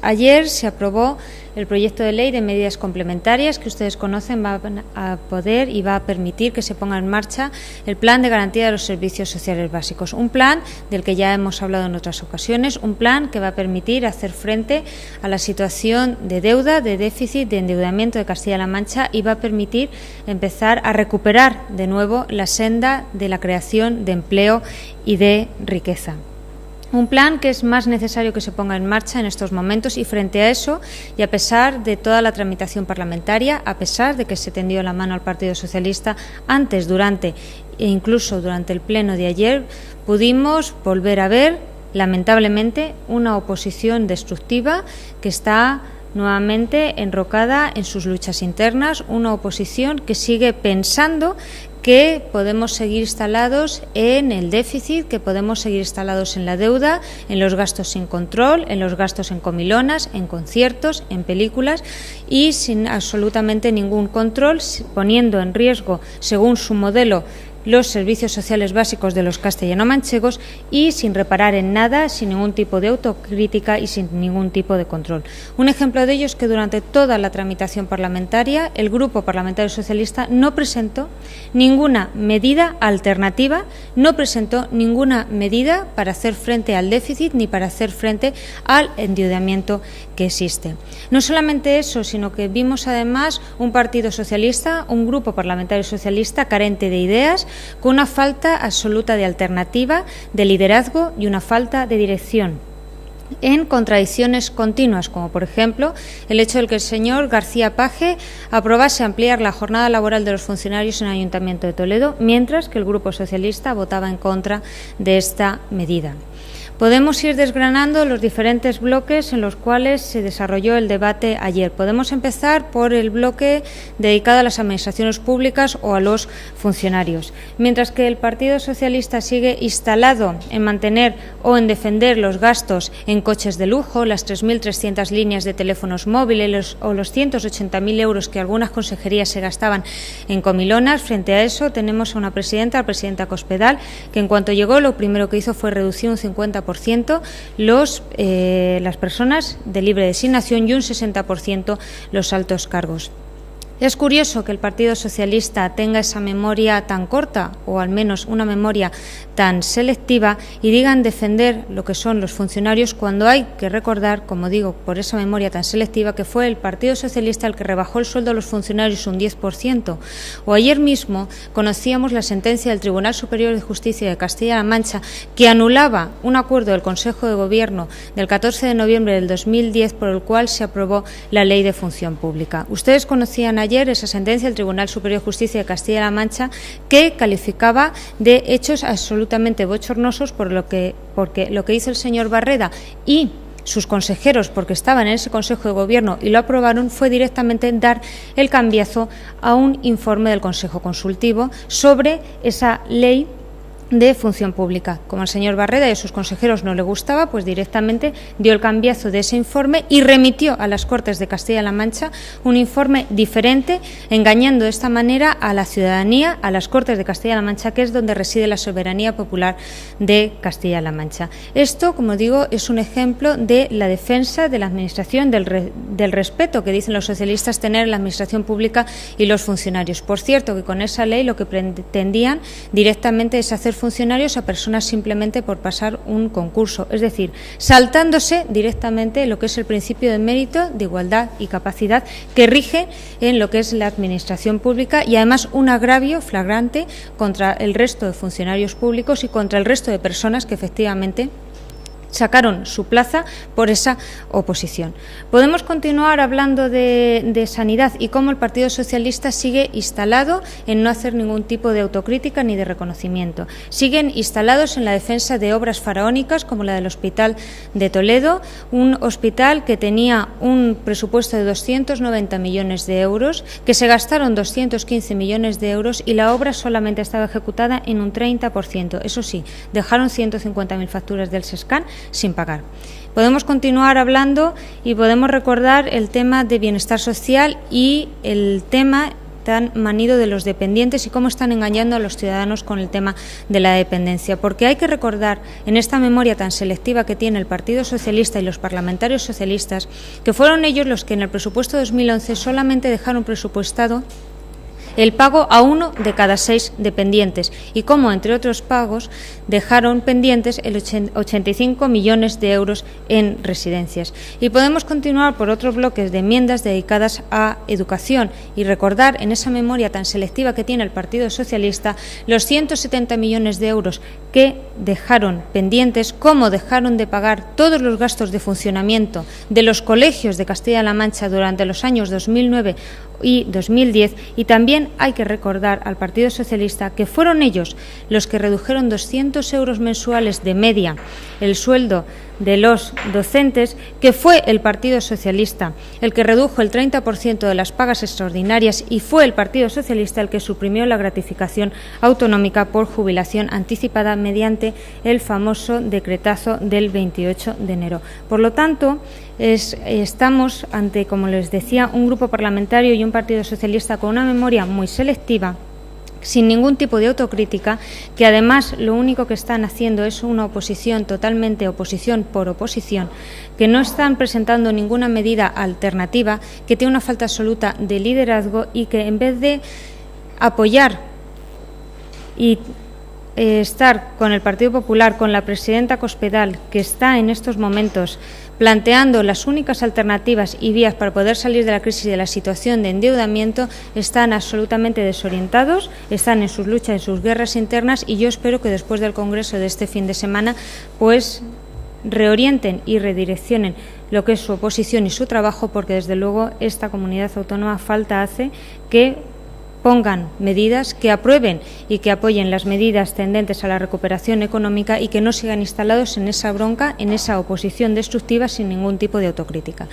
Ayer se aprobó el proyecto de ley de medidas complementarias que ustedes conocen. Va a poder y va a permitir que se ponga en marcha el Plan de Garantía de los Servicios Sociales Básicos. Un plan del que ya hemos hablado en otras ocasiones, un plan que va a permitir hacer frente a la situación de deuda, de déficit, de endeudamiento de Castilla-La Mancha y va a permitir empezar a recuperar de nuevo la senda de la creación de empleo y de riqueza. Un plan que es más necesario que se ponga en marcha en estos momentos y frente a eso, y a pesar de toda la tramitación parlamentaria, a pesar de que se tendió la mano al Partido Socialista antes, durante e incluso durante el pleno de ayer, pudimos volver a ver, lamentablemente, una oposición destructiva que está nuevamente enrocada en sus luchas internas, una oposición que sigue pensando que podemos seguir instalados en el déficit, que podemos seguir instalados en la deuda, en los gastos sin control, en los gastos en comilonas, en conciertos, en películas y sin absolutamente ningún control, poniendo en riesgo, según su modelo, los servicios sociales básicos de los castellano-manchegos y sin reparar en nada, sin ningún tipo de autocrítica y sin ningún tipo de control. Un ejemplo de ello es que durante toda la tramitación parlamentaria el Grupo Parlamentario Socialista no presentó ninguna medida alternativa, no presentó ninguna medida para hacer frente al déficit ni para hacer frente al endeudamiento que existe. No solamente eso, sino que vimos además un Partido Socialista, un Grupo Parlamentario Socialista carente de ideas, con una falta absoluta de alternativa, de liderazgo y una falta de dirección, en contradicciones continuas, como por ejemplo el hecho de que el señor García Page aprobase ampliar la jornada laboral de los funcionarios en el Ayuntamiento de Toledo, mientras que el Grupo Socialista votaba en contra de esta medida. Podemos ir desgranando los diferentes bloques en los cuales se desarrolló el debate ayer. Podemos empezar por el bloque dedicado a las administraciones públicas o a los funcionarios. Mientras que el Partido Socialista sigue instalado en mantener o en defender los gastos en coches de lujo, las 3.300 líneas de teléfonos móviles o los 180.000 euros que algunas consejerías se gastaban en comilonas, frente a eso tenemos a una presidenta, la presidenta Cospedal, que en cuanto llegó lo primero que hizo fue reducir un 50% las personas de libre designación y un 60% los altos cargos. Es curioso que el Partido Socialista tenga esa memoria tan corta, o al menos una memoria tan selectiva, y digan defender lo que son los funcionarios cuando hay que recordar, como digo, por esa memoria tan selectiva, que fue el Partido Socialista el que rebajó el sueldo a los funcionarios un 10%. O ayer mismo conocíamos la sentencia del Tribunal Superior de Justicia de Castilla-La Mancha que anulaba un acuerdo del Consejo de Gobierno del 14 de noviembre del 2010 por el cual se aprobó la Ley de Función Pública. Ustedes conocían ayer esa sentencia del Tribunal Superior de Justicia de Castilla-La Mancha que calificaba de hechos absolutamente bochornosos porque lo que hizo el señor Barreda y sus consejeros, porque estaban en ese Consejo de Gobierno y lo aprobaron, fue directamente dar el cambiazo a un informe del Consejo Consultivo sobre esa ley de función pública. Como al señor Barreda y a sus consejeros no le gustaba, pues directamente dio el cambiazo de ese informe y remitió a las Cortes de Castilla-La Mancha un informe diferente, engañando de esta manera a la ciudadanía, a las Cortes de Castilla-La Mancha, que es donde reside la soberanía popular de Castilla-La Mancha. Esto, como digo, es un ejemplo de la defensa de la Administración, del respeto que dicen los socialistas tener en la Administración pública y los funcionarios. Por cierto, que con esa ley lo que pretendían directamente es hacer funcionarios a personas simplemente por pasar un concurso, es decir, saltándose directamente lo que es el principio de mérito, de igualdad y capacidad que rige en lo que es la administración pública y además un agravio flagrante contra el resto de funcionarios públicos y contra el resto de personas que efectivamente sacaron su plaza por esa oposición. Podemos continuar hablando de sanidad y cómo el Partido Socialista sigue instalado en no hacer ningún tipo de autocrítica ni de reconocimiento. Siguen instalados en la defensa de obras faraónicas como la del Hospital de Toledo, un hospital que tenía un presupuesto de 290 millones de euros, que se gastaron 215 millones de euros y la obra solamente estaba ejecutada en un 30%. Eso sí, dejaron 150.000 facturas del SESCAN sin pagar. Podemos continuar hablando y podemos recordar el tema de bienestar social y el tema tan manido de los dependientes y cómo están engañando a los ciudadanos con el tema de la dependencia. Porque hay que recordar, en esta memoria tan selectiva que tiene el Partido Socialista y los parlamentarios socialistas, que fueron ellos los que en el presupuesto 2011 solamente dejaron presupuestado el pago a 1 de cada 6 dependientes y cómo, entre otros pagos, dejaron pendientes el 85 millones de euros en residencias. Y podemos continuar por otros bloques de enmiendas dedicadas a educación y recordar en esa memoria tan selectiva que tiene el Partido Socialista los 170 millones de euros que dejaron pendientes, cómo dejaron de pagar todos los gastos de funcionamiento de los colegios de Castilla-La Mancha durante los años 2009 y 2010, y también hay que recordar al Partido Socialista que fueron ellos los que redujeron 200 euros mensuales de media el sueldo de los docentes, que fue el Partido Socialista el que redujo el 30% de las pagas extraordinarias y fue el Partido Socialista el que suprimió la gratificación autonómica por jubilación anticipada mediante el famoso decretazo del 28 de enero. Por lo tanto, estamos ante, como les decía, un grupo parlamentario y un Partido Socialista con una memoria muy selectiva, sin ningún tipo de autocrítica, que además lo único que están haciendo es una oposición totalmente oposición por oposición, que no están presentando ninguna medida alternativa, que tiene una falta absoluta de liderazgo y que en vez de apoyar y estar con el Partido Popular, con la presidenta Cospedal, que está en estos momentos planteando las únicas alternativas y vías para poder salir de la crisis y de la situación de endeudamiento, están absolutamente desorientados, están en sus luchas, en sus guerras internas, y yo espero que después del Congreso de este fin de semana pues reorienten y redireccionen lo que es su oposición y su trabajo, porque desde luego esta comunidad autónoma falta hace que pongan medidas, que aprueben y que apoyen las medidas tendentes a la recuperación económica y que no sigan instalados en esa bronca, en esa oposición destructiva sin ningún tipo de autocrítica.